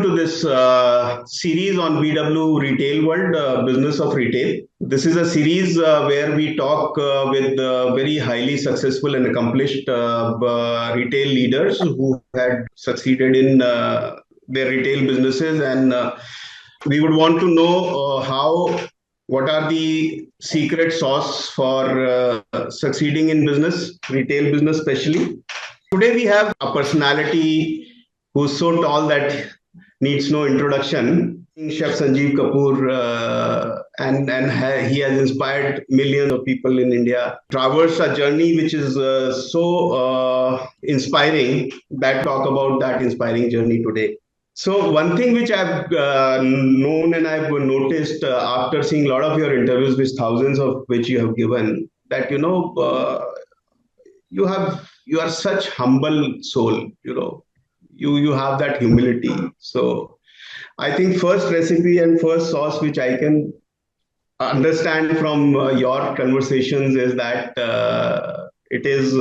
to this series on BW Retail World, Business of Retail. This is a series where we talk with very highly successful and accomplished retail leaders who had succeeded in their retail businesses, and we would want to know what are the secret sauce for succeeding in business, retail business especially. Today we have a personality who's so tall that needs no introduction. Chef Sanjeev Kapoor, he has inspired millions of people in India. Traversed a journey which is so inspiring. That talk about that inspiring journey today. So one thing which I've known and I've noticed after seeing a lot of your interviews, with thousands of which you have given, that you are such humble soul. You have that humility. So I think first recipe and first sauce which I can understand from your conversations is that it is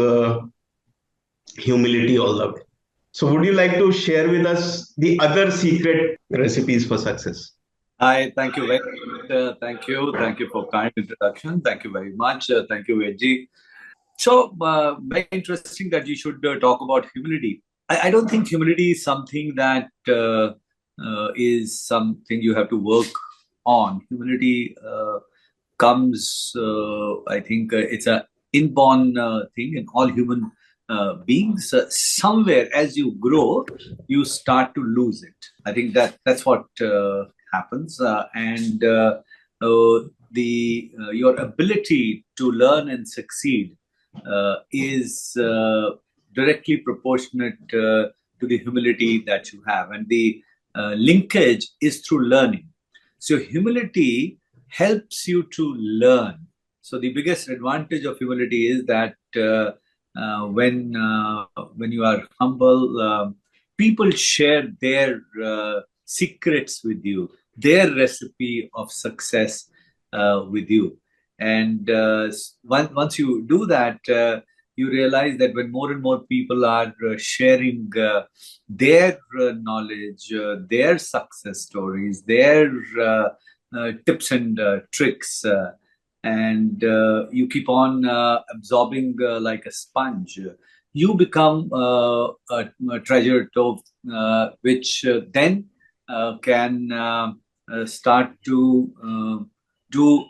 humility all the way. So would you like to share with us the other secret recipes for success? Hi, thank you very much. Thank you for kind introduction. Thank you very much. Thank you, Vedji. So very interesting that you should talk about humility. I don't think humility is something that is something you have to work on. Humility comes, I think it's an inborn thing in all human beings. Somewhere as you grow, you start to lose it. I think that's what happens. Your ability to learn and succeed is directly proportionate to the humility that you have, and the linkage is through learning. So humility helps you to learn. So the biggest advantage of humility is that when you are humble, people share their secrets with you, their recipe of success with you. And once you do that, you realize that when more and more people are sharing their knowledge, their success stories, their tips and tricks, and you keep on absorbing like a sponge, you become a treasure trove, which then can start to do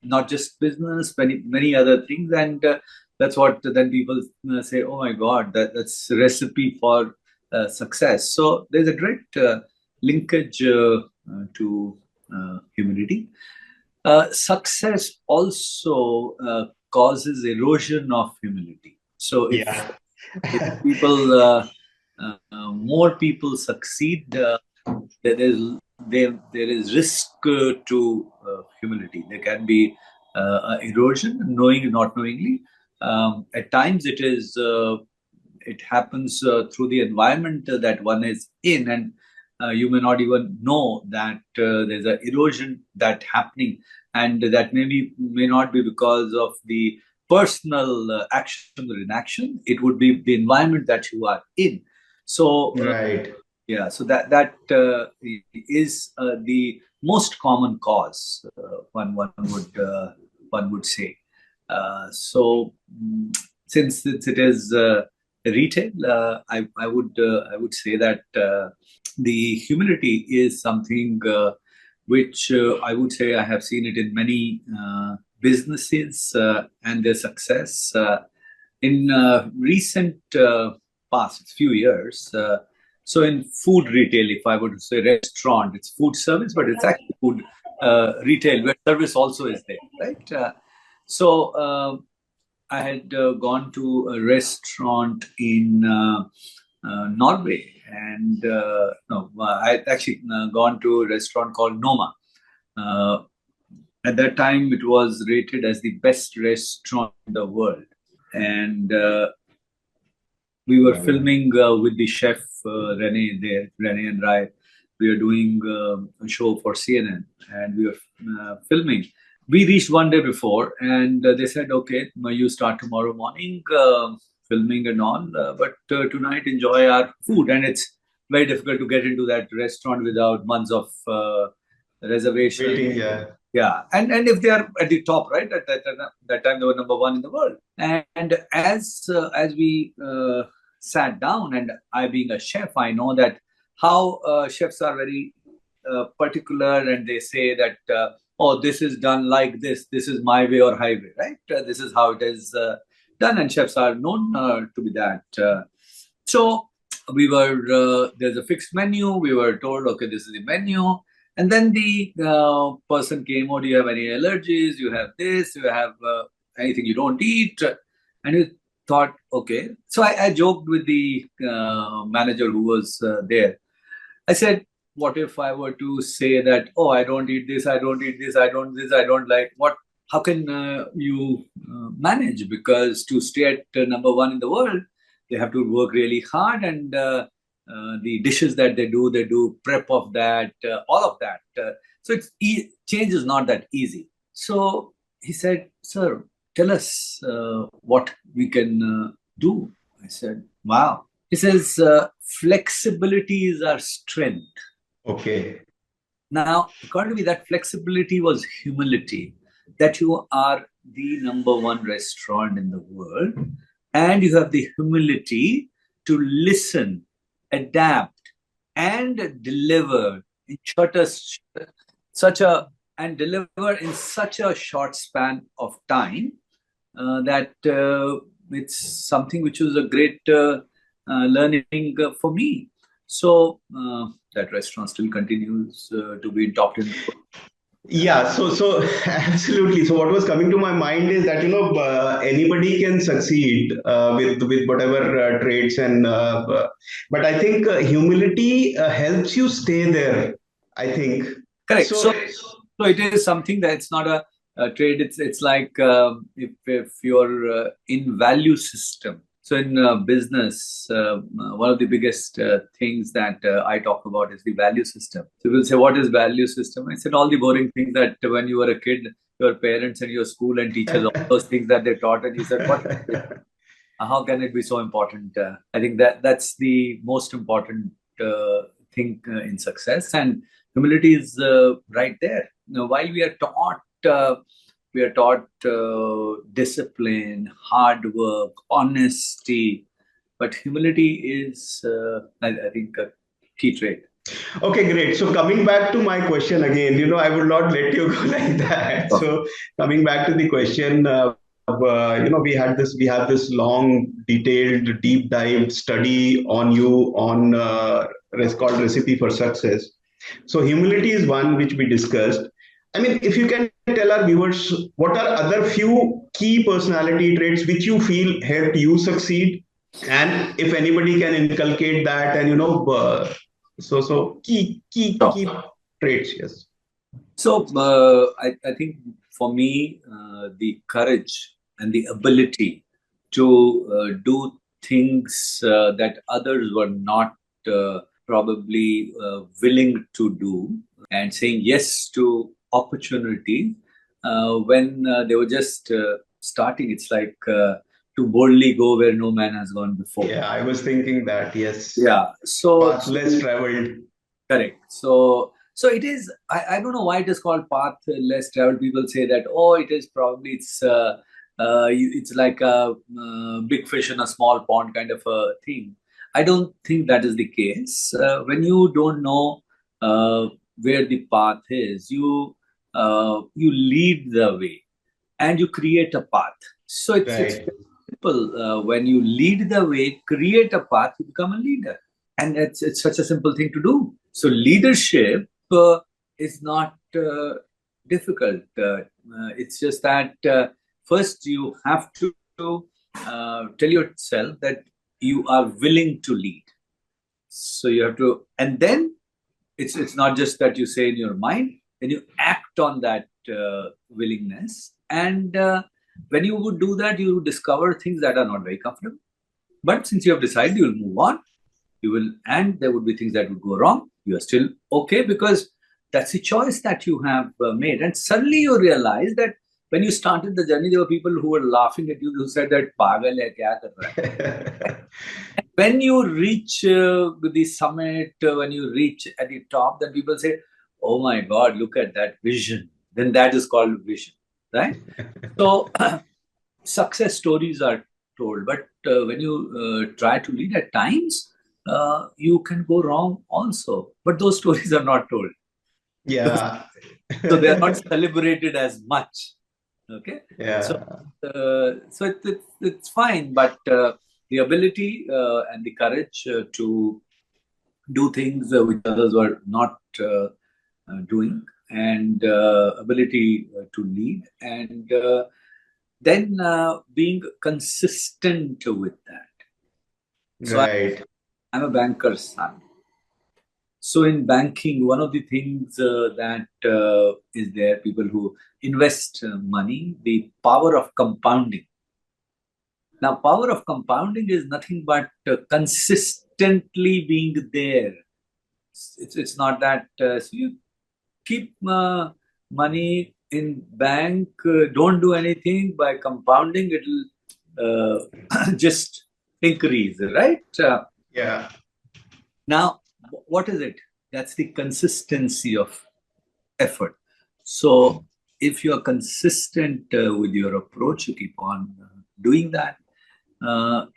not just business, many other things. And that's what then people say, oh my God, that's a recipe for success. So there's a direct linkage to humility. Success also causes erosion of humility. So if people, more people succeed, there is risk to humility. There can be erosion, knowing, not knowingly. At times, it happens through the environment that one is in, and you may not even know that there's an erosion that happening, and that may not be because of the personal action or inaction. It would be the environment that you are in. So right. Yeah, so that is the most common cause, one would say. So since it is retail, I would say that the humility is something which I would say I have seen it in many businesses and their success in recent past few years. So in food retail, if I would say restaurant, it's food service, but it's actually food retail where service also is there, right? So I had gone to a restaurant in Norway, and I had actually gone to a restaurant called Noma. At that time, it was rated as the best restaurant in the world, and we were filming with the chef Rene there, Rene and Rai. We were doing a show for CNN, and we were filming. We reached one day before, and they said, "Okay, you start tomorrow morning filming and all, but tonight enjoy our food." And it's very difficult to get into that restaurant without months of reservation. Waiting, yeah. Yeah, and if they are at the top, right? At that time, they were number one in the world. And as we sat down, and I being a chef, I know that how chefs are very particular, and they say that oh, this is done like this. This is my way or highway, right? This is how it is done, and chefs are known to be that. So we were there's a fixed menu. We were told, okay, this is the menu. And then the person came, oh, do you have any allergies? You have this, you have anything you don't eat? And you thought, okay. So I joked with the manager who was there. I said, what if I were to say that, oh, I don't eat this, I don't eat this, I don't like, what? How can you manage? Because to stay at number one in the world, they have to work really hard, and the dishes that they do prep of that, all of that. So change is not that easy. So he said, sir, tell us what we can do. I said, wow. He says, flexibility is our strength. Okay. Now, according to me, that flexibility was humility, that you are the number one restaurant in the world, and you have the humility to listen, adapt, and deliver in deliver in such a short span of time that it's something which was a great learning for me. So that restaurant still continues to be in top 10. Yeah, so absolutely. So what was coming to my mind is that anybody can succeed with whatever traits, and but I think humility helps you stay there. I think. Correct. So it is something that it's not a trade. It's like if you're in value system. So in business, one of the biggest things that I talk about is the value system. So people say, what is value system? I said, all the boring things that when you were a kid, your parents and your school and teachers, all those things that they taught. And you said, what? How can it be so important? I think that's the most important thing in success. And humility is right there. Now, while we are taught discipline, hard work, honesty, but humility is, I think, a key trait. Okay, great. So coming back to my question again, I will not let you go like that. Oh. So coming back to the question, we have this long, detailed, deep dive study on you on called Recipe for Success. So humility is one which we discussed. I mean, if you can tell our viewers, what are other few key personality traits which you feel helped you succeed, and if anybody can inculcate that, and so key traits, yes. So I think for me, the courage and the ability to do things that others were not probably willing to do, and saying yes to opportunity when they were just starting. It's like to boldly go where no man has gone before. Yeah, I was thinking that, yes. Yeah. So path less traveled. Correct. So it is, I don't know why it is called path less traveled. People say that, oh, it is probably, it's like a big fish in a small pond kind of a thing. I don't think that is the case. When you don't know where the path is, you lead the way and you create a path. So it's simple. When you lead the way, create a path, you become a leader. And it's such a simple thing to do. So leadership is not difficult. It's just that first you have to tell yourself that you are willing to lead. So you have to, and then it's not just that you say in your mind, then you act on that willingness. And when you would do that, you discover things that are not very comfortable. But since you have decided, you will move on. And there would be things that would go wrong. You are still okay, because that's the choice that you have made. And suddenly you realize that when you started the journey, there were people who were laughing at you, who said that pagal hai, kya kar raha hai? When you reach the summit, when you reach at the top, then people say, "Oh my God, look at that vision." Then that is called vision, right? So success stories are told, but when you try to lead at times, you can go wrong also. But those stories are not told. Yeah. So they are not celebrated as much. Okay. So, Yeah. it's fine, but the ability and the courage to do things which others were not doing, and ability to lead, and then being consistent with that. So Right. I'm a banker's son. So in banking, one of the things that is there, people who invest money, the power of compounding. Now, power of compounding is nothing but consistently being there. It's not that so you keep money in bank, don't do anything. By compounding, it'll just increase, right? Yeah. Now, what is it? That's the consistency of effort. So if you are consistent with your approach, you keep on doing that,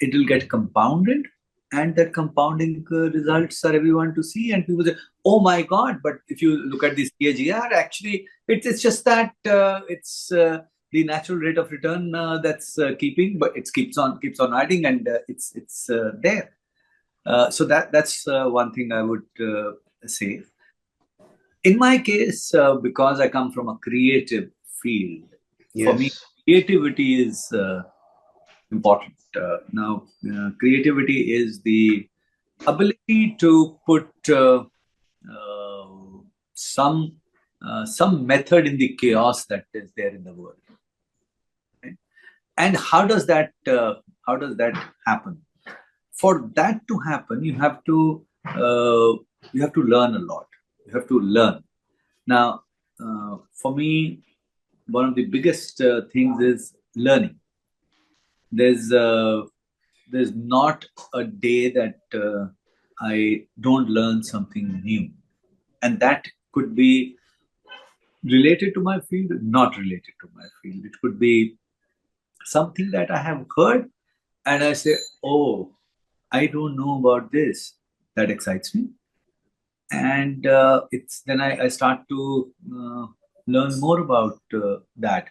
it will get compounded, and that compounding results are everyone to see, and people say, "Oh my God!" But if you look at this CAGR, actually, it's just that it's the natural rate of return that's keeping, but it keeps on adding, and it's there. So that's one thing I would say. In my case, because I come from a creative field, for me, Yes. creativity is important. Now, creativity is the ability to put uh, some some method in the chaos that is there in the world. Right? And how does that happen? For that to happen, you have to learn a lot. You have to learn. Now, for me, one of the biggest things is learning. There's uh, there's not a day that I don't learn something new, and that could be related to my field, not related to my field. It could be something that I have heard, and I say, "Oh, I don't know about this." That excites me, and it's then I start to learn more about that.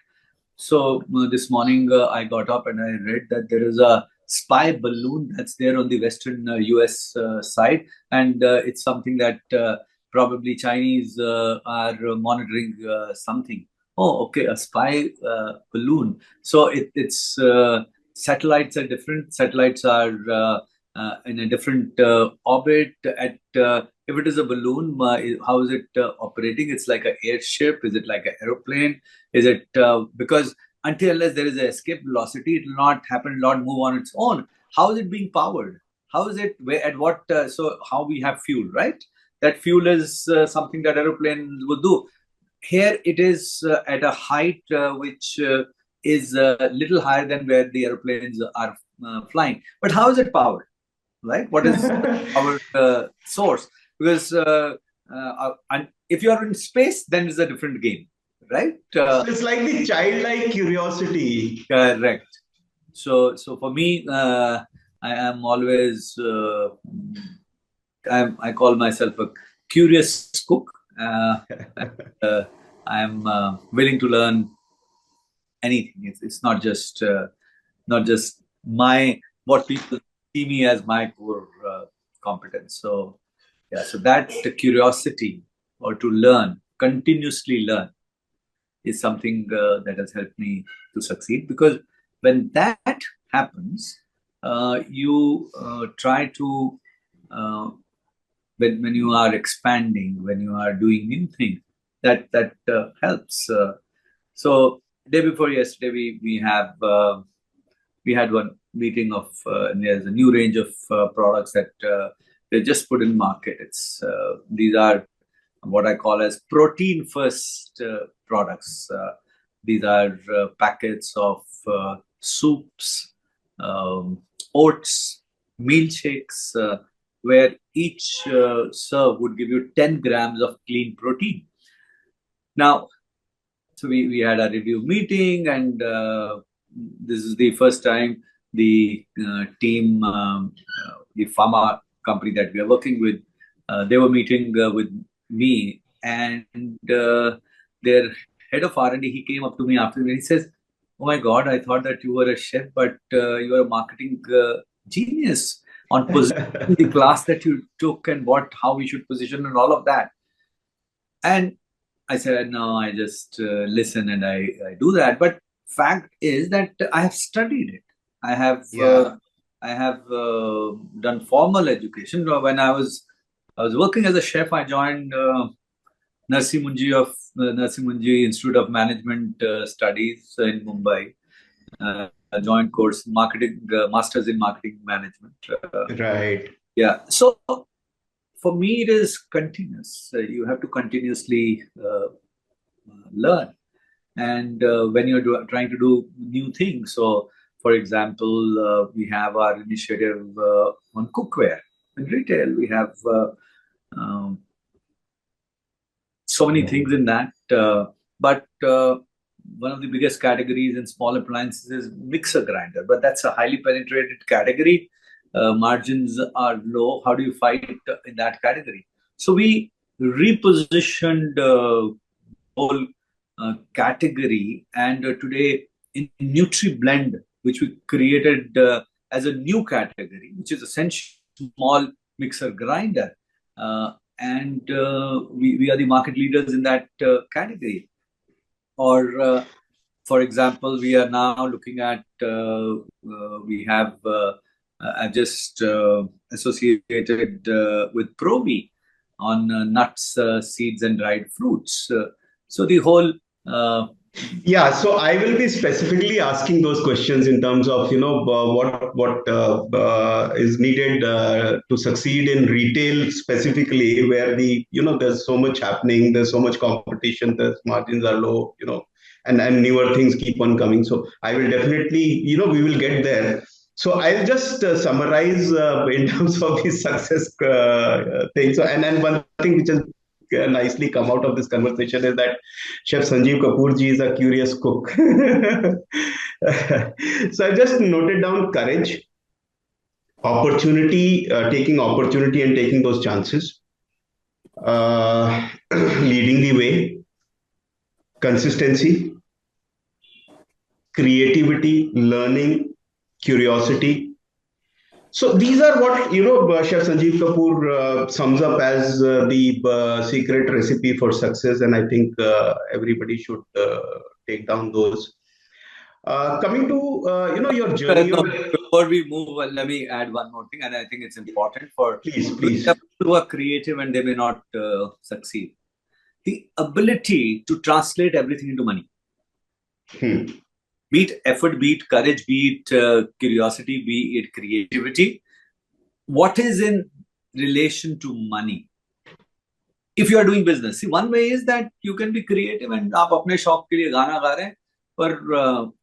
So this morning I got up and I read that there is a spy balloon that's there on the western US side, and it's something that probably Chinese are monitoring something. Oh, okay, a spy balloon. So it's satellites are different. Satellites are in a different orbit. At if it is a balloon, how is it operating? It's like an airship. Is it like an aeroplane? Is it because until unless there is an escape velocity, it will not happen, not move on its own. How is it being powered? How is it where at what? So how we have fuel, right? That fuel is something that aeroplane would do. Here it is at a height which is a little higher than where the airplanes are flying. But how is it powered? Right? What is our source? Because and if you are in space, then it's a different game, right? So it's like the childlike curiosity. Correct. So for me, I am always I call myself a curious cook. Uh, I am willing to learn anything. It's not just my what people see me as my core competence. So yeah, so that the curiosity or to learn, continuously learn, is something that has helped me to succeed. Because when that happens, you try to when you are expanding, when you are doing new things, that helps. So day before yesterday, we had one meeting of and there's a new range of products that they just put in market. It's these are what I call as protein first products. These are packets of soups, oats. milkshakes where each serve would give you 10 grams of clean protein. Now, so we had a review meeting, and this is the first time the team, the pharma company that we are working with, they were meeting with me, and their head of R&D, he came up to me after, and he says, "Oh my God, I thought that you were a chef, but you are a marketing genius on positioning the class that you took and how we should position and all of that." And I said, "No, I just listen and I do that." But fact is that I have studied it. I have done formal education. When I was working as a chef, I joined Narsi Munji Institute of Management Studies in Mumbai. I joined course marketing, masters in marketing management. Right. Yeah. So for me, it is continuous. You have to continuously learn, and when you're trying to do new things. So, for example, we have our initiative on cookware in retail. We have so many things in that, but one of the biggest categories in small appliances is mixer grinder, but that's a highly penetrated category. Margins are low. How do you fight in that category? So we repositioned whole category, and today in NutriBlend, which we created as a new category, which is essentially small mixer grinder, and we are the market leaders in that category. Or for example, we are now looking at we have I've just associated with Provi on nuts, seeds, and dried fruits. So the whole Yeah, so I will be specifically asking those questions in terms of what is needed to succeed in retail specifically, where there's so much happening, there's so much competition, the margins are low, and newer things keep on coming. So I will definitely, we will get there. So I'll just summarize in terms of the success thing. So and one thing which has nicely come out of this conversation is that Chef Sanjeev Kapoor ji is a curious cook. So I just noted down courage, opportunity, taking opportunity and taking those chances, leading the way, consistency, creativity, learning, curiosity. So these are what Chef Sanjeev Kapoor sums up as the secret recipe for success, and I think everybody should take down those. Coming to your journey. Before we move, let me add one more thing, and I think it's important for please who are creative and they may not succeed. The ability to translate everything into money. Be it effort, be it courage, be it curiosity, be it creativity. What is in relation to money? If you are doing business, see, one way is that you can be creative and आप अपने शौक के लिए गाना गा रहे हैं, पर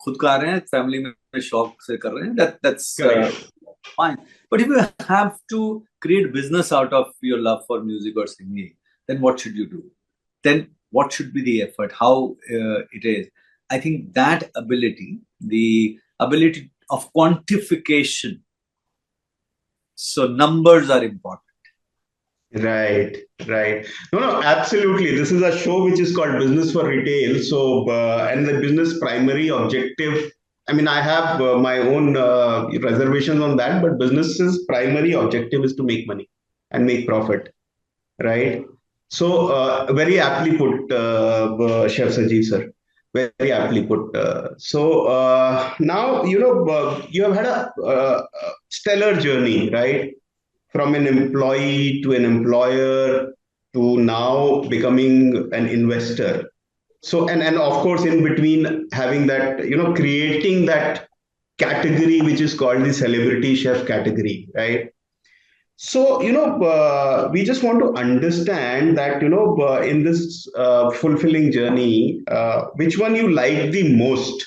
खुद गा रहे हैं, family में शौक से कर रहे हैं. That's fine. But if you have to create business out of your love for music or singing, then what should you do? Then what should be the effort? How it is? I think that ability, the ability of quantification. So numbers are important. Right. No, absolutely. This is a show which is called Business for Retail. So, and the business primary objective, I mean, I have my own reservations on that, but business's primary objective is to make money and make profit. Right. So, very aptly put, Chef Sanjeev sir. Very aptly put. Now, you have had a stellar journey, right? From an employee to an employer to now becoming an investor. So, and of course, in between having that, creating that category, which is called the celebrity chef category, right? So, we just want to understand that, in this fulfilling journey, which one you like the most?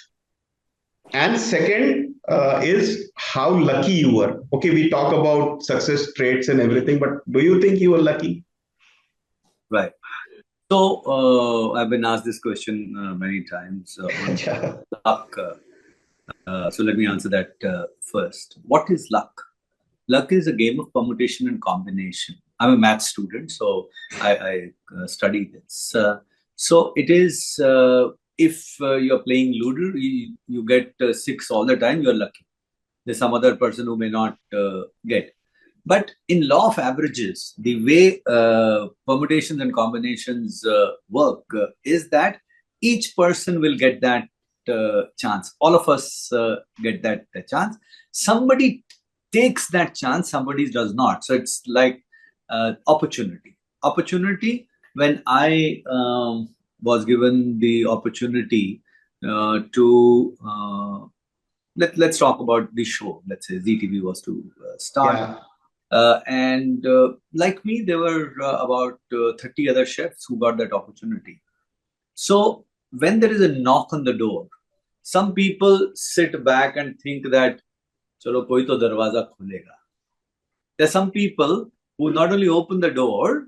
And second, is how lucky you were. Okay, we talk about success traits and everything, but do you think you were lucky? Right. So I've been asked this question many times on Yeah. luck. So let me answer that first. What is luck? Luck is a game of permutation and combination. I'm a math student, so I study this. So it is, if you're playing Ludo, you get 6 all the time, you're lucky. There's some other person who may not get. But in law of averages, the way permutations and combinations work is that each person will get that chance. All of us get that chance. Somebody takes that chance, somebody does not. So it's like opportunity. Opportunity, when I was given the opportunity to let's talk about the show. Let's say ZTV was to start. Yeah. And like me, there were about 30 other chefs who got that opportunity. So when there is a knock on the door, some people sit back and think that, chalo koi to darwaza khulega. There are some people who not only open the door,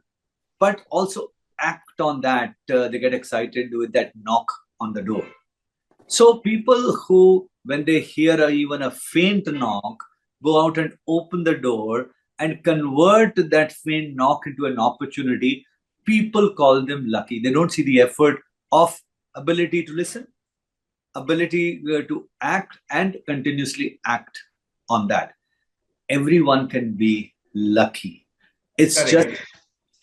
but also act on that. They get excited with that knock on the door. So people who, when they hear even a faint knock, go out and open the door and convert that faint knock into an opportunity, people call them lucky. They don't see the effort of ability to listen, ability to act and continuously act on that. Everyone can be lucky. It's Correct. just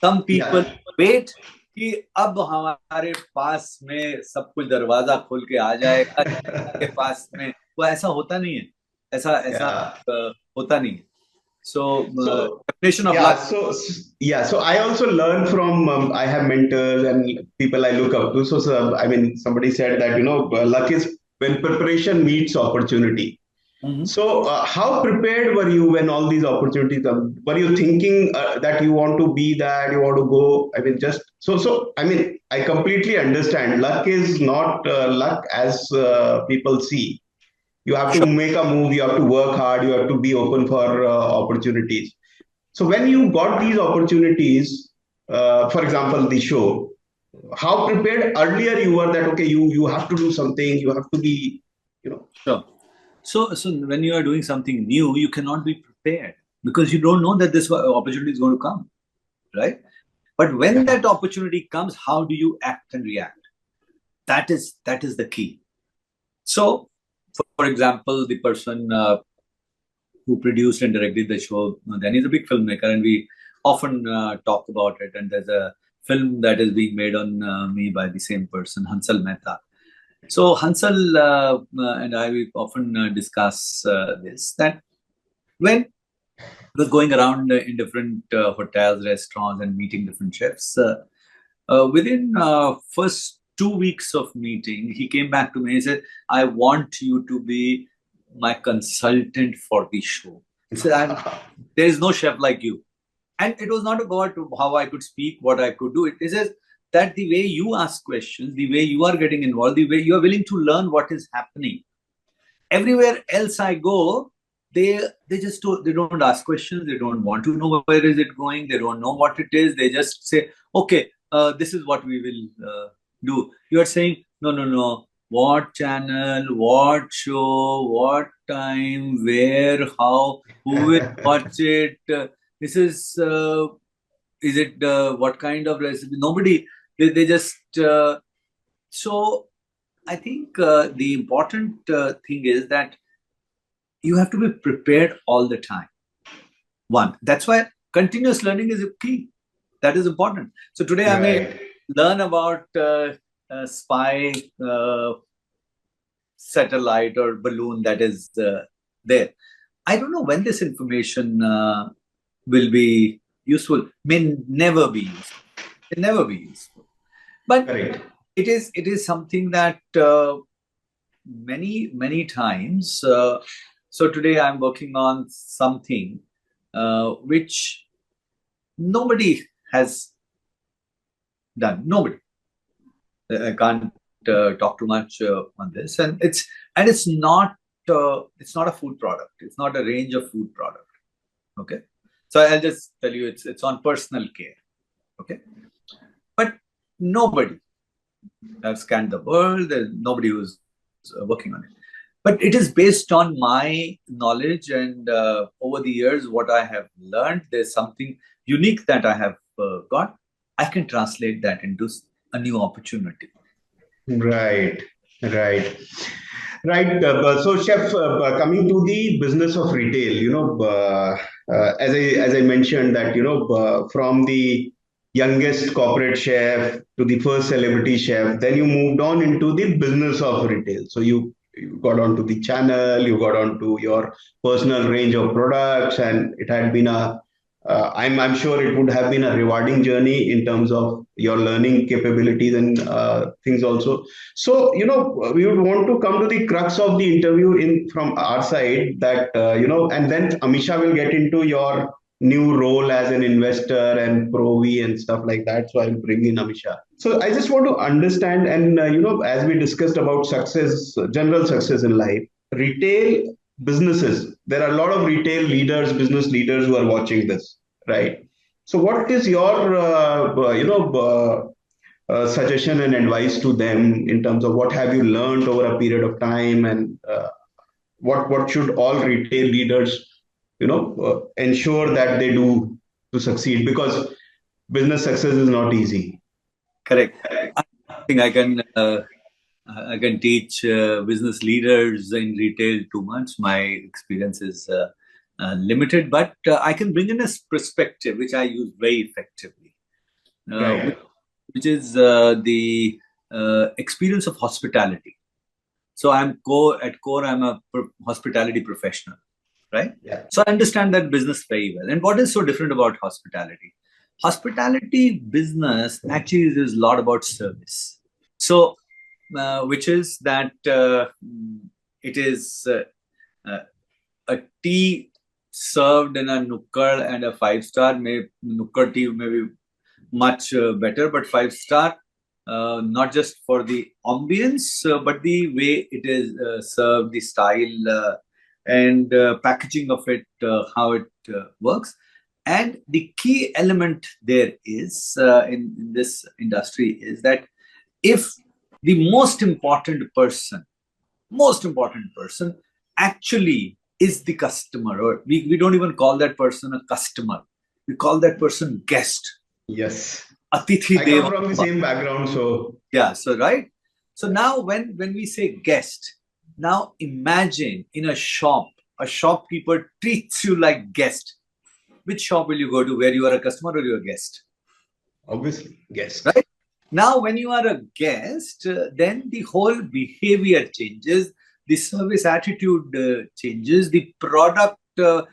some people Yeah. wait कि अब हमारे पास में सब कुछ दरवाजा खोल के आ जाएगा के पास में, वो ऐसा होता नहीं है, ऐसा ऐसा Yeah. होता नहीं है. So So definition of yeah, luck. so I also learn from I have mentors and people I look up to. So I mean, somebody said that luck is when preparation meets opportunity. So how prepared were you when all these opportunities come? Were you thinking that you want to be that, you want to go? I mean, just so I mean, I completely understand. Luck is not luck as people see. You have to Sure. make a move, you have to work hard, you have to be open for opportunities. So when you got these opportunities, for example, the show, how prepared earlier you were that okay, you have to do something, you have to be, Sure. So when you are doing something new, you cannot be prepared because you don't know that this opportunity is going to come, right? But when yeah, that opportunity comes, how do you act and react? That is the key. So, for example, the person who produced and directed the show, then he's a big filmmaker, and we often talk about it. And there's a film that is being made on me by the same person, Hansal Mehta. So Hansal and I, we often discuss this, that when I was going around in different hotels, restaurants, and meeting different chefs, within first 2 weeks of meeting, he came back to me and said, "I want you to be my consultant for the show." He said, "There is no chef like you." And it was not about how I could speak, what I could do. It is that the way you ask questions, the way you are getting involved, the way you are willing to learn what is happening. Everywhere else I go, they don't ask questions. They don't want to know where is it going. They don't know what it is. They just say, "Okay, this is what we will do." You are saying, "No, no, no. What channel? What show? What time? Where? How? Who will watch it? This is it? What kind of recipe?" Nobody. They just so. I think the important thing is that you have to be prepared all the time. One, that's why continuous learning is a key. That is important. So today I may right. learn about spy satellite or balloon that is there. I don't know when this information will be useful. May never be useful. May never be useful. But Correct. it is something that many times. So today I'm working on something which nobody has done. Nobody. I can't talk too much on this, and it's not a food product. It's not a range of food product. Okay. So I'll just tell you, it's on personal care. Okay. But nobody has scanned the world. There's nobody who's working on it. But it is based on my knowledge and over the years, what I have learned. There's something unique that I have got. I can translate that into a new opportunity. Right, right. Right. So, Chef, coming to the business of retail, as I mentioned that from the youngest corporate chef to the first celebrity chef, then you moved on into the business of retail. So you got onto the channel, you got onto your personal range of products, and it had been I'm sure it would have been a rewarding journey in terms of your learning capabilities and things also. So, we would want to come to the crux of the interview from our side that, and then Amisha will get into your new role as an investor and Pro-V and stuff like that. So I'll bring in Amisha. So I just want to understand, and, as we discussed about success, general success in life, retail businesses, there are a lot of retail leaders, business leaders who are watching this, right? So what is your, suggestion and advice to them in terms of what have you learned over a period of time, and what should all retail leaders ensure that they do to succeed, because business success is not easy. Correct. I think I can teach business leaders in retail too much. My experience is limited, but I can bring in a perspective which I use very effectively, Right. which is the experience of hospitality. So at core, I'm a hospitality professional, right? Yeah. So I understand that business very well. And what is so different about hospitality? Hospitality business actually is a lot about service. So, which is that it is a tea served in a nukkad and a 5-star. Nukkad tea may be much better, but 5-star, not just for the ambience, but the way it is served, the style and packaging of it, how it works. And the key element there is in this industry is that if the most important person actually is the customer, or we don't even call that person a customer, we call that person guest. Yes. Atithi I Deva. come from the same background, so yeah. So right. So now when we say guest, now imagine in a shopkeeper treats you like guest. Which shop will you go to where you are a customer or you're a guest? Obviously, guest. Right? Now, when you are a guest, then the whole behavior changes, the service attitude changes, the product, the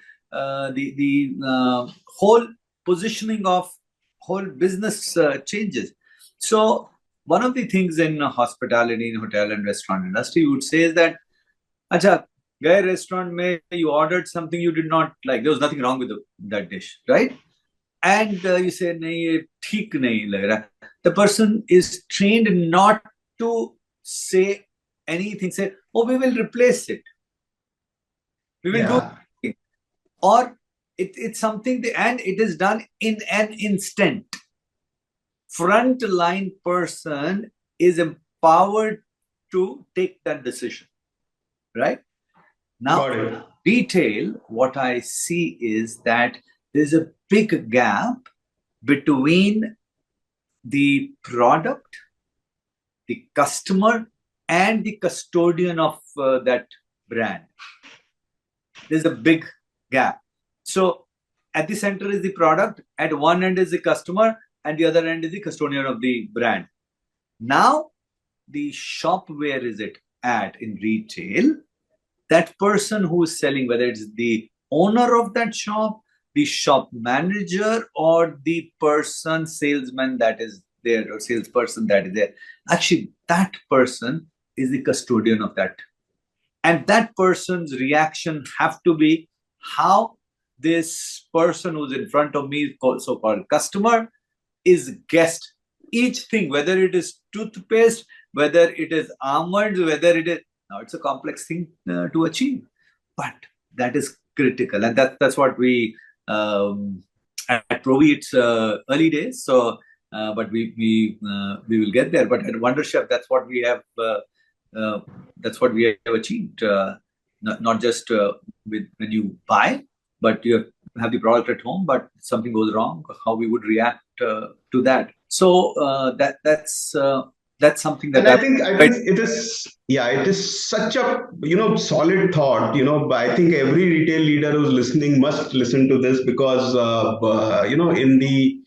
whole positioning of whole business changes. So, one of the things in hospitality, in hotel and restaurant industry, would say is that, acha, guy restaurant mein you ordered something you did not like. There was nothing wrong with that dish, right? And you say, nahi, ye theek nahi lag raha. The person is trained not to say anything. Say, oh, we will replace it. We will do it. Or it's something, and it is done in an instant. Frontline person is empowered to take that decision, right? Now, retail, what I see is that there's a big gap between the product, the customer, and the custodian of that brand. There's a big gap. So at the center is the product, at one end is the customer, and the other end is the custodian of the brand. Now, the shop, where is it at in retail? That person who is selling, whether it's the owner of that shop, the shop manager, or the salesman that is there, or salesperson that is there, actually that person is the custodian of that. And that person's reaction have to be how this person who's in front of me, so-called customer, is guest. Each thing, whether it is toothpaste, whether it is almonds, whether it is Now it's a complex thing to achieve, but that is critical, and that's what we at Provi. It's early days, so but we will get there. But at Wonder Chef, that's what we have. That's what we have achieved. Not just with when you buy, but you have the product at home. But something goes wrong, how we would react to that. So that's something that And I think it is, yeah, it is such a, solid thought. I think every retail leader who's listening must listen to this, because in the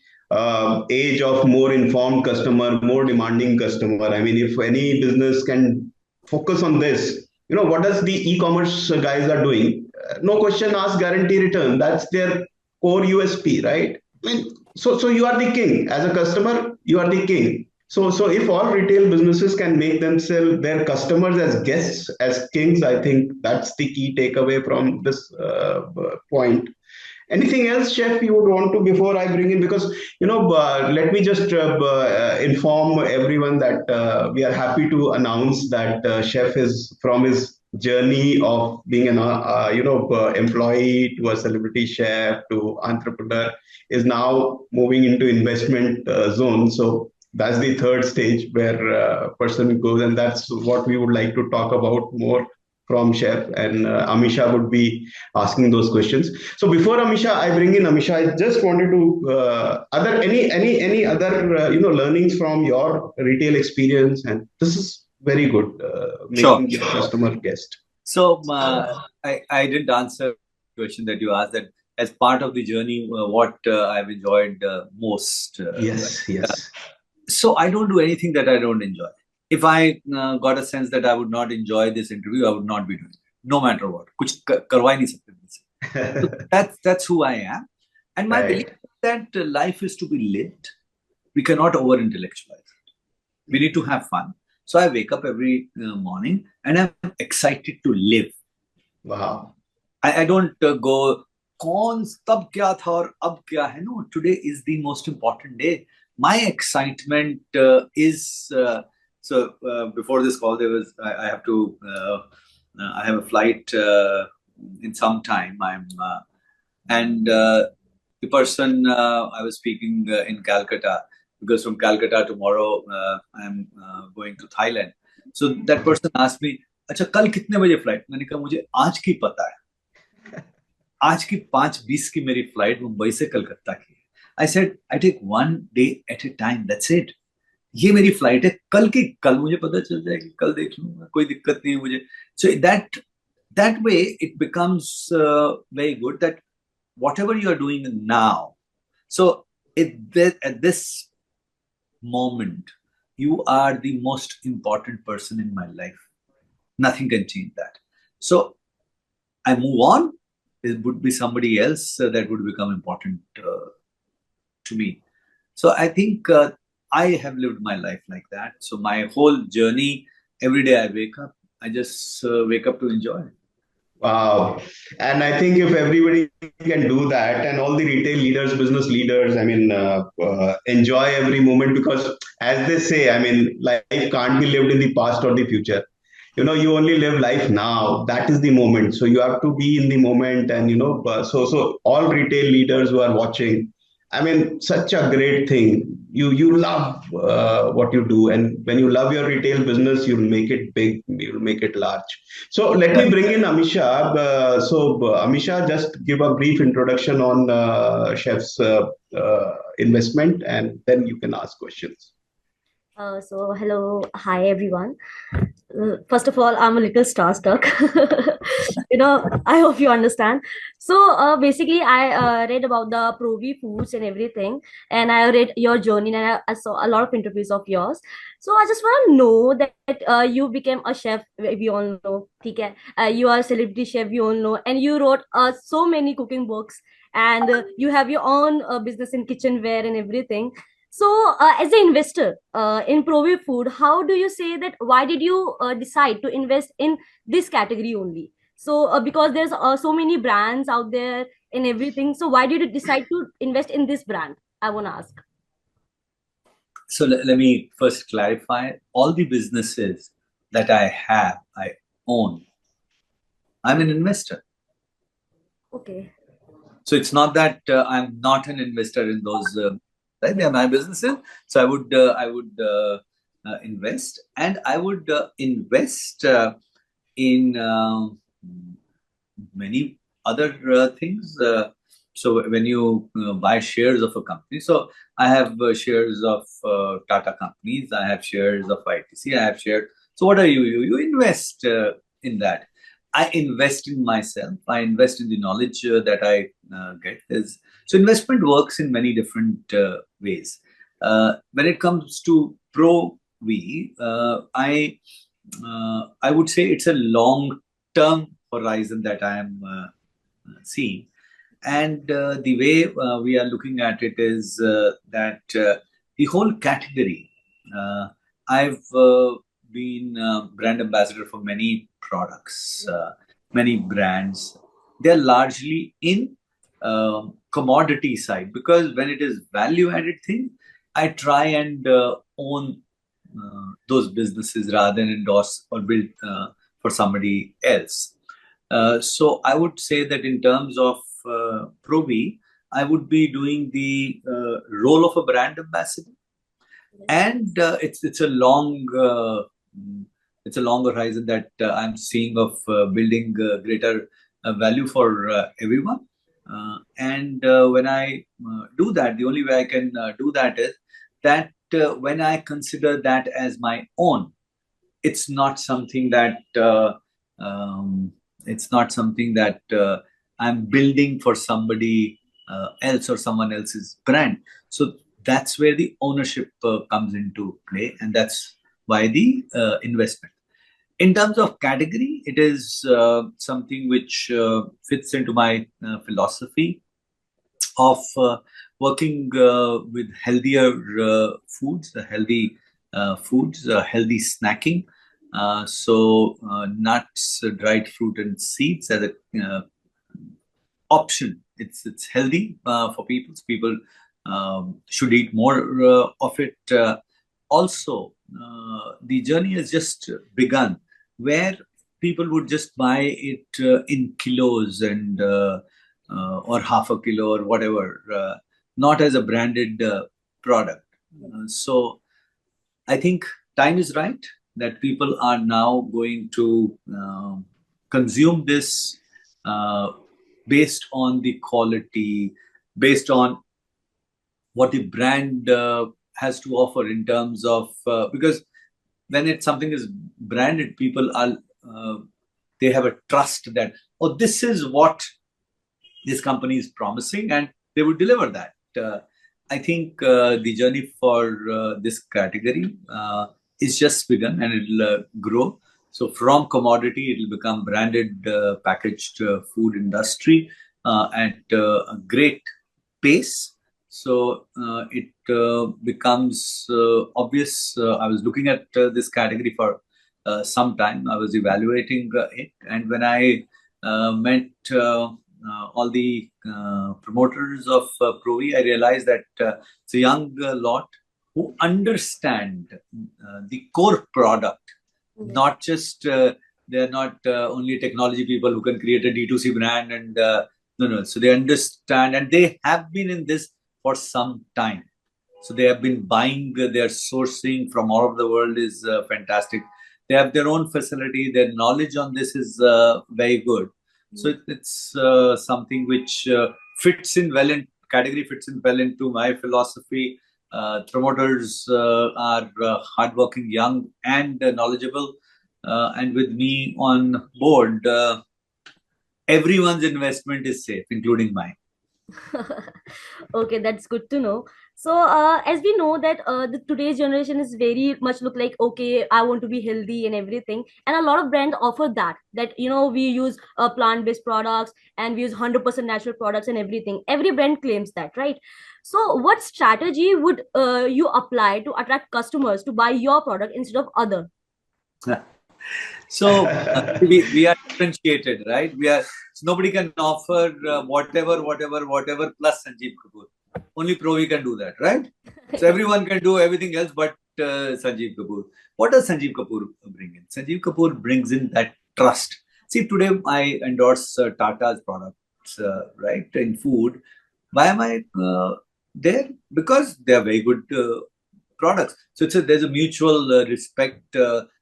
age of more informed customer, more demanding customer, I mean, if any business can focus on this, what does the e-commerce guys are doing? No question asked, guarantee return. That's their core USP, right? I mean, so you are the king as a customer. You are the king. So if all retail businesses can make themselves, their customers as guests, as kings, I think that's the key takeaway from this point. Anything else, Chef, you would want to before I bring in? Because, let me just inform everyone that we are happy to announce that Chef is from his journey of being an employee to a celebrity chef to entrepreneur, is now moving into investment zone. So that's the third stage where a person goes, and that's what we would like to talk about more from Chef, and Amisha would be asking those questions. So before Amisha, I bring in Amisha, I just wanted to other any other learnings from your retail experience, and this is very good, making your customer guest. So I didn't answer the question that you asked, that as part of the journey, what I've enjoyed most. Yes. So I don't do anything that I don't enjoy. If I got a sense that I would not enjoy this interview, I would not be doing it, no matter what. कुछ करवा ही नहीं सकते. So that's who I am, and my belief is that life is to be lived. We cannot over intellectualize it. We need to have fun. So I wake up every morning and I'm excited to live. Wow. I don't go कौन तब क्या था और अब क्या है. No, today is the most important day. My excitement is. So before this call, I have to I have a flight in some time. And the person I was speaking in Calcutta, because from Calcutta tomorrow I'm going to Thailand. So that person asked me, अच्छा कल कितने बजे flight? मैंने कहा मुझे आज की पता है. आज की 5:20 की मेरी फ्लाइट मुंबई से कलकत्ता की. I said I take one day at a time. That's it. ये मेरी फ्लाइट है, कल मुझे पता चल जाएगी, कल देख लूंगा, कोई दिक्कत नहीं है मुझे. So that way it becomes very good, that whatever you are doing now, so at this moment you are the most important person in my life. Nothing can change that. So I move on. It would be somebody else that would become important to me. So I think I have lived my life like that. So my whole journey, every day I wake up, I just wake up to enjoy. Wow. And I think if everybody can do that, and all the retail leaders, business leaders, I mean, enjoy every moment, because as they say, I mean, life can't be lived in the past or the future. You only live life now. That is the moment. So you have to be in the moment. And, so all retail leaders who are watching, I mean, such a great thing. You love what you do, and when you love your retail business, you'll make it big, you'll make it large. So let me bring in Amisha. Amisha, just give a brief introduction on Chef's investment, and then you can ask questions. So hello, hi everyone. First of all, I'm a little starstruck. I hope you understand. So basically, I read about the Provi foods and everything, and I read your journey, and I saw a lot of interviews of yours. So I just want to know that you became a chef. We all know, okay? You are a celebrity chef. We all know, and you wrote so many cooking books, and you have your own business in kitchenware and everything. So, as an investor in Provi Food, how do you say that? Why did you decide to invest in this category only? So, because there's so many brands out there and everything. So, why did you decide to invest in this brand? I want to ask. So let me first clarify. All the businesses that I have, own. I'm an investor. Okay. So it's not that I'm not an investor in those. Right? They are my businesses. So I would invest, and I would invest in many other things. So when you buy shares of a company, so I have shares of Tata companies, I have shares of ITC, I have shares. So what are you? You invest in that. I invest in myself. I invest in the knowledge that I get. So investment works in many different ways. When it comes to Pro V, I would say it's a long-term horizon that I am seeing. And the way we are looking at it is that the whole category, I've been brand ambassador for many products, many brands. They're largely in commodity side, because when it is value added thing, I try and own those businesses rather than endorse or build for somebody else. So I would say that in terms of Pro V, I would be doing the role of a brand ambassador, and it's a long horizon that I'm seeing of building greater value for everyone. And when I do that, the only way I can do that is that when I consider that as my own, it's not something that I'm building for somebody else or someone else's brand. So that's where the ownership comes into play, and that's why the investment. In terms of category, it is something which fits into my philosophy of working with healthier foods, healthy healthy snacking. So nuts, dried fruit, and seeds as a option. It's healthy for people. So people should eat more of it. Also, the journey has just begun, where people would just buy it in kilos and or half a kilo or whatever, not as a branded product. So I think time is right that people are now going to consume this based on the quality, based on what the brand has to offer in terms of because when something is branded, people are they have a trust that, oh, this is what this company is promising, and they will deliver that. I think the journey for this category is just begun, and it'll grow. So from commodity, it will become branded, packaged food industry at a great pace. So it becomes obvious. I was looking at this category for some time. I was evaluating it, and when I met all the promoters of Pro V, I realized that it's a young lot who understand the core product, not just they're not only technology people who can create a D2C brand and no. So they understand, and they have been in this for some time. So they have been buying, their sourcing from all over the world is fantastic. They have their own facility. Their knowledge on this is very good. So it's something which fits in well, in category fits in well into my philosophy. Promoters are hardworking, young, and knowledgeable. And with me on board, everyone's investment is safe, including mine. Okay, that's good to know. So as we know that today's generation is very much look like, okay, I want to be healthy and everything, and a lot of brands offer that we use plant-based products and we use 100% natural products and everything. Every brand claims that, right? So what strategy would you apply to attract customers to buy your product instead of other? So we are differentiated, right? So nobody can offer whatever plus Sanjeev Kapoor. Only Pro V can do that, right? So everyone can do everything else but Sanjeev Kapoor. What does Sanjeev Kapoor bring in? Sanjeev Kapoor brings in that trust. See, today I endorse Tata's products, right, in food. Why am I there? Because they are very good products. So there's a mutual respect.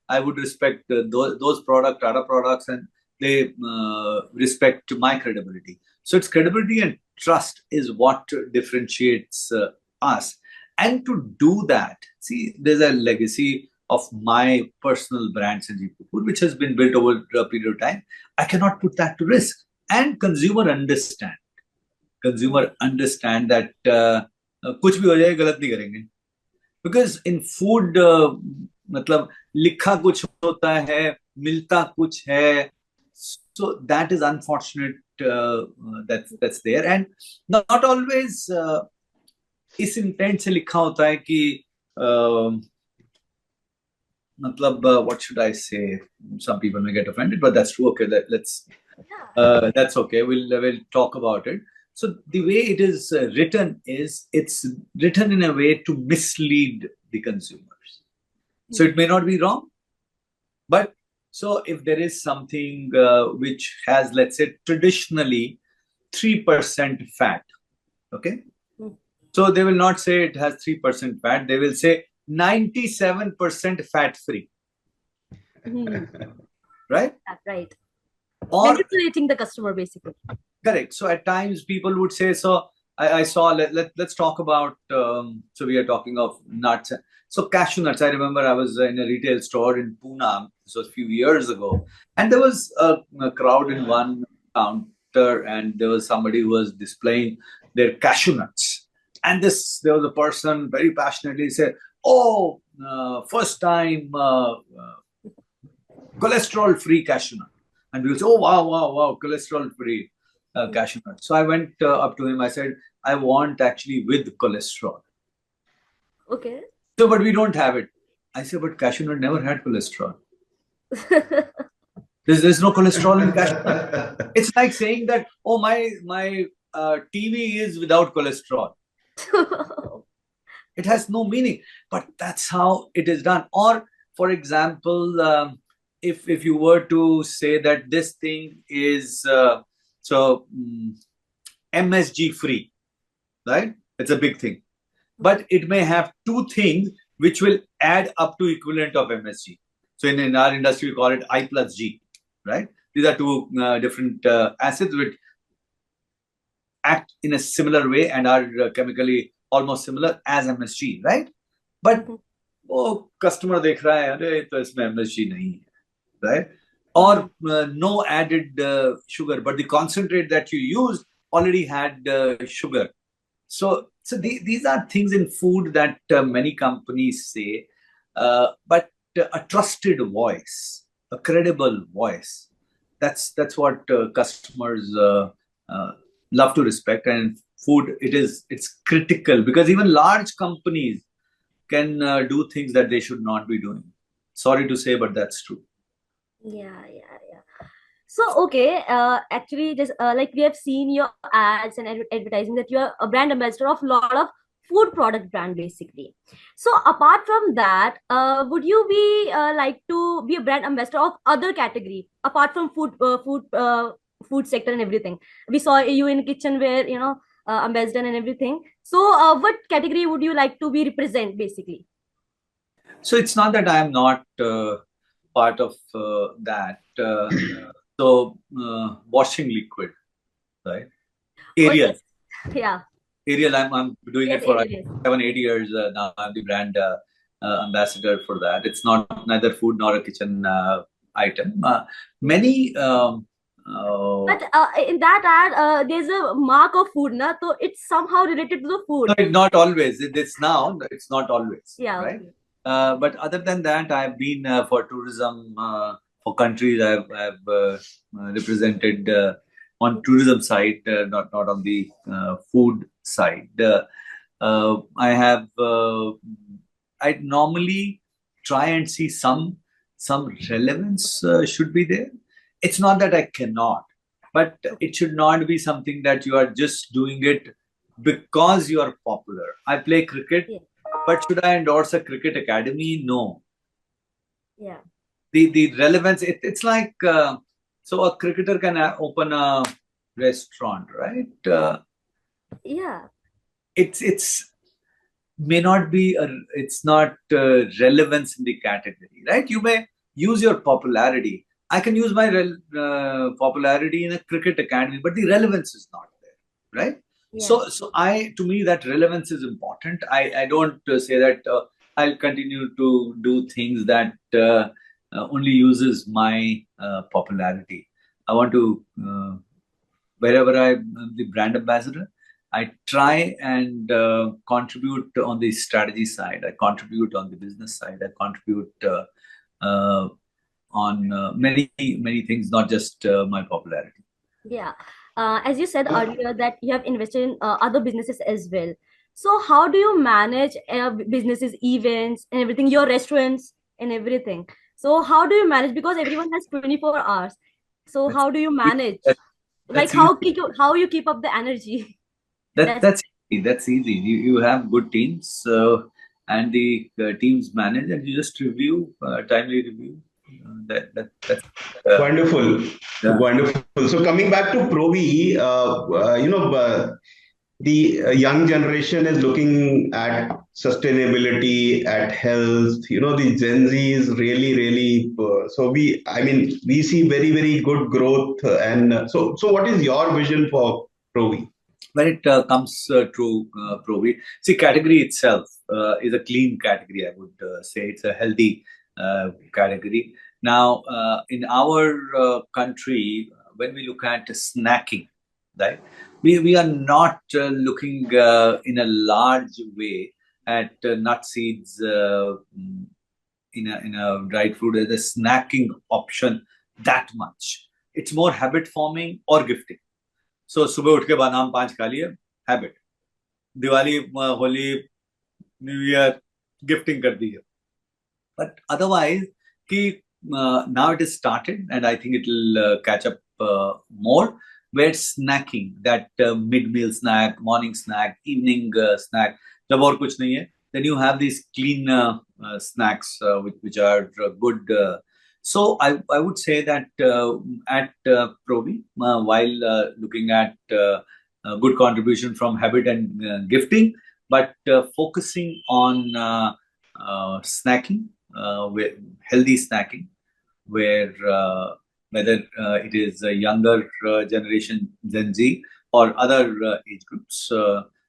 I would respect those Tata products, and they respect my credibility. So it's credibility and trust is what differentiates us. And to do that, see, there's a legacy of my personal brand, Sanjeev Kapoor, which has been built over a period of time. I cannot put that to risk. And consumer understand that कुछ भी हो जाए गलत नहीं करेंगे. Because in food, मतलब लिखा कुछ होता है, मिलता कुछ है. So that is unfortunate. That's there, and not always इस intent से लिखा होता है कि मतलब what should I say? Some people may get offended, but that's true. Okay, let's that's okay. We'll talk about it. So the way it is written is it's written in a way to mislead the consumers. So it may not be wrong, but so if there is something which has, let's say, traditionally 3% fat, okay? So they will not say it has 3% fat. They will say 97% fat free. Right? Right. Or manipulating the customer, basically. Correct. So at times people would say, so I saw, let's talk about, so we are talking of nuts. So cashew nuts, I remember I was in a retail store in Pune, this was a few years ago, and there was a crowd in one counter, and there was somebody who was displaying their cashew nuts. And there was a person very passionately said, oh, first time cholesterol-free cashew nut. And we will say, oh, wow, cholesterol-free cashew nut. So I went up to him, I said, I want actually with cholesterol. Okay. So, but we don't have it. I said, but cashew nut never had cholesterol. There's no cholesterol in cashew nut. It's like saying that, oh, my TV is without cholesterol. It has no meaning, but that's how it is done. Or, for example, if you were to say that this thing is MSG free, right? It's a big thing. But it may have two things which will add up to equivalent of MSG. So in our industry, we call it I plus G, right? These are two different acids which act in a similar way and are chemically almost similar as MSG, right? But oh, customer dekh raha hai, arey, to isme MSG nahi hai, right? Or no added sugar, but the concentrate that you used already had sugar. So these are things in food that many companies say, but a trusted voice, a credible voice, that's what customers love to respect. And food, it's critical, because even large companies can do things that they should not be doing. Sorry to say, but that's true. Yeah. So, okay, actually, just like we have seen your ads and advertising that you are a brand ambassador of a lot of food product brand, basically. So, apart from that, would you be like to be a brand ambassador of other category apart from food sector and everything? We saw you in kitchenware, ambassador and everything. So, what category would you like to be represent, basically? So it's not that I am not part of that. So washing liquid, right? Ariel. Yeah. Ariel, I'm doing it for 7-8 years now. I'm the brand ambassador for that. It's not neither food nor a kitchen item. Many. But in that ad, there's a mark of food, na? So it's somehow related to the food. No, not always. It's now. It's not always. Yeah. Right. Okay. But other than that, I've been for tourism for countries. I've represented on tourism side, not on the food side. I have. I normally try and see some relevance should be there. It's not that I cannot, but it should not be something that you are just doing it because you are popular. I play cricket. Yeah. But should I endorse a cricket academy? No. Yeah. the relevance. It's like so a cricketer can open a restaurant, right? Yeah. It's may not be it's not relevance in the category, right? You may use your popularity. I can use my popularity in a cricket academy, but the relevance is not there, right? Yeah. So to me, that relevance is important. I don't say that I'll continue to do things that only uses my popularity. I want to wherever I'm the brand ambassador, I try and contribute on the strategy side. I contribute on the business side. I contribute on many things, not just my popularity. Yeah. As you said earlier that you have invested in other businesses as well. So how do you manage businesses, events, and everything, your restaurants and everything? So how do you manage? Because everyone has 24 hours. So That's how do you manage? Like that's easy. how you keep up the energy? That's easy. That's easy. You have good teams, and the teams manage, and you just review, timely review. That's Wonderful. yeah. Wonderful. So coming back to Provi, the young generation is looking at sustainability, at health. The Gen Z is really. We see very good growth. And so what is your vision for Provi? When it comes to Provi, see, category itself is a clean category. I would say it's a healthy category. Now, in our country, when we look at snacking, right, we are not looking in a large way at nut seeds in a dried fruit as a snacking option that much. It's more habit forming or gifting. So सुबह उठ के बादाम 5 खा लिए, habit. Diwali, Holi, new year, gifting कर दी है. But otherwise, now it is started, and I think it will catch up more. Where snacking, that mid-meal snack, morning snack, evening snack, जब और कुछ नहीं है, then you have these clean snacks which are good. So I would say that at Provi, while looking at good contribution from habit and gifting, but focusing on snacking, with healthy snacking, where whether it is a younger generation, Gen Z, or other age groups.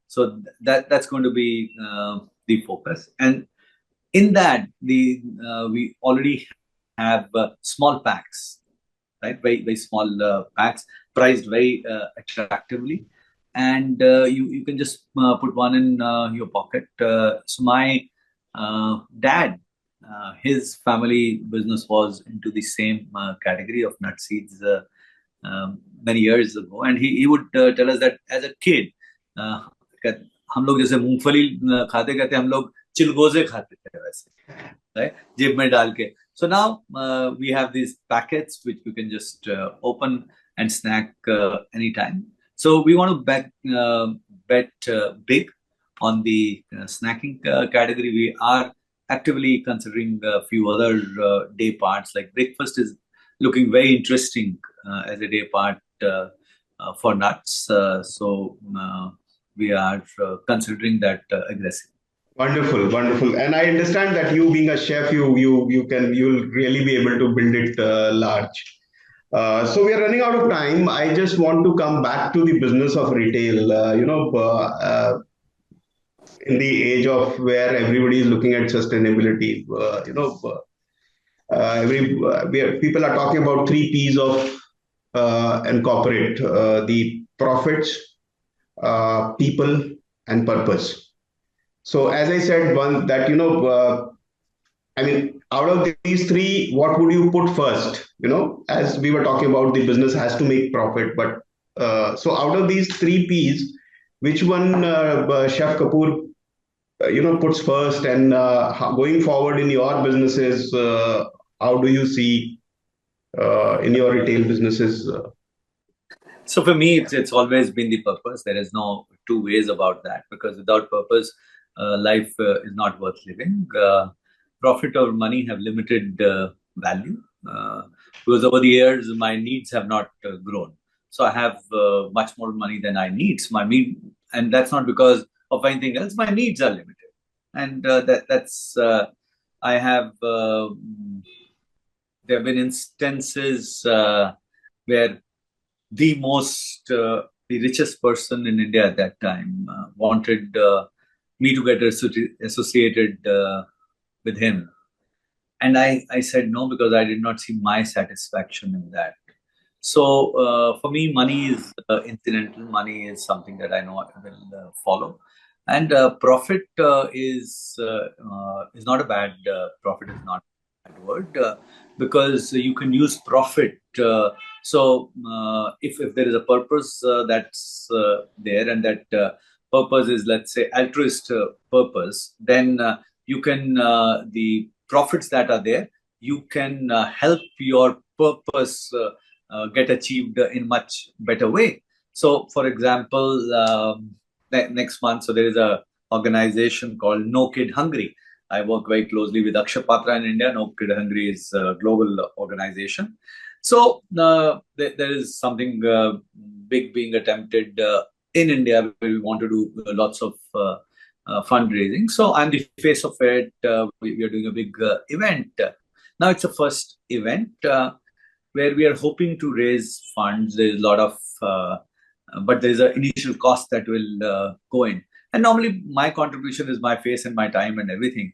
So that's going to be the focus. And in that, we already have small packs, right? Very small packs, priced very attractively, and you can just put one in your pocket. So my dad, his family business was into the same category of nut seeds many years ago, and he would tell us that as a kid, हम लोग जैसे मूंगफली खाते कहते हम लोग चिलगोजे खाते थे वैसे, right? जेब में डाल के. So now we have these packets which you can just open and snack anytime. So we want to bet big on the snacking category. We are actively considering a few other day parts, like breakfast is looking very interesting as a day part for nuts. So we are considering that aggressively. Wonderful. And I understand that you being a chef, you'll really be able to build it large. So we are running out of time. I just want to come back to the business of retail. In the age of where everybody is looking at sustainability, people are talking about 3 P's of and corporate: the profits, people, and purpose. So as I said, out of these 3, what would you put first? As we were talking about, the business has to make profit, but so out of these 3 P's, which one Chef Kapoor puts first, and going forward in your businesses, how do you see in your retail businesses? So for me, it's always been the purpose. There is no 2 ways about that, because without purpose, life is not worth living. Profit or money have limited value because over the years my needs have not grown. So I have much more money than I need. So and that's not because of anything else. My needs are limited, and that's I have. There have been instances where the richest person in India at that time wanted me to get associated with him. And I said no, because I did not see my satisfaction in that. So for me, money is incidental. Money is something that I know I will follow. And profit is not a bad, profit is not a bad word, because you can use profit. So if there is a purpose that's there, and that purpose is, let's say, altruist purpose, then you can, the profits that are there, you can help your purpose get achieved in much better way. So, for example, next month, so there is a organization called No Kid Hungry. I work very closely with Akshay Patra in India. No Kid Hungry is a global organization. So there is something big being attempted in India, where we want to do lots of fundraising. So I'm the face of it. We are doing a big event. Now it's a first event where we are hoping to raise funds. There's a lot of, but there's an initial cost that will go in. And normally my contribution is my face and my time and everything.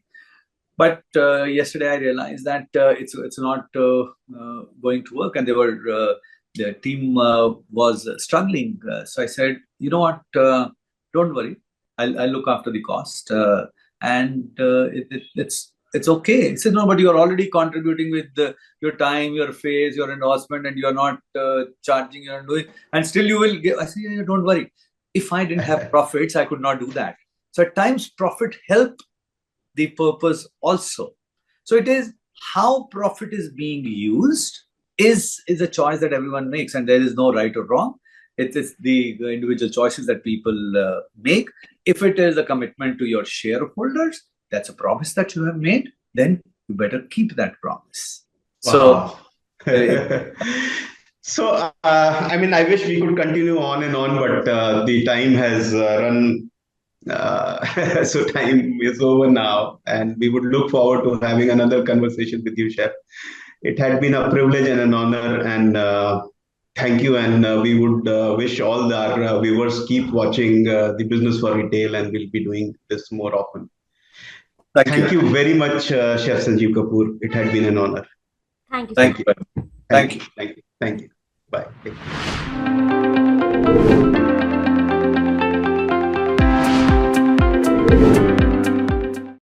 But yesterday I realized that it's not going to work, and the team was struggling. So I said, you know what? Don't worry. I'll look after the cost, and it's okay. He said, no, but you're already contributing with your time, your face, your endorsement, and you're not charging, you're doing, and still you will give. I said, yeah, don't worry. If I didn't have profits, I could not do that. So at times profit help the purpose also. So it is how profit is being used is a choice that everyone makes, and there is no right or wrong. It is the individual choices that people make. If it is a commitment to your shareholders, that's a promise that you have made, then you better keep that promise. Wow. So, I mean, I wish we could continue on and on, but the time has run. So time is over now, and we would look forward to having another conversation with you, Chef. It had been a privilege and an honor, and thank you. And we would wish all our viewers keep watching the Business for Retail, and we'll be doing this more often. Thank you very much, Chef Sanjeev Kapoor. It had been an honor. Thank you. Thank you. Thank you. Thank you. Thank you. Bye. Thank you.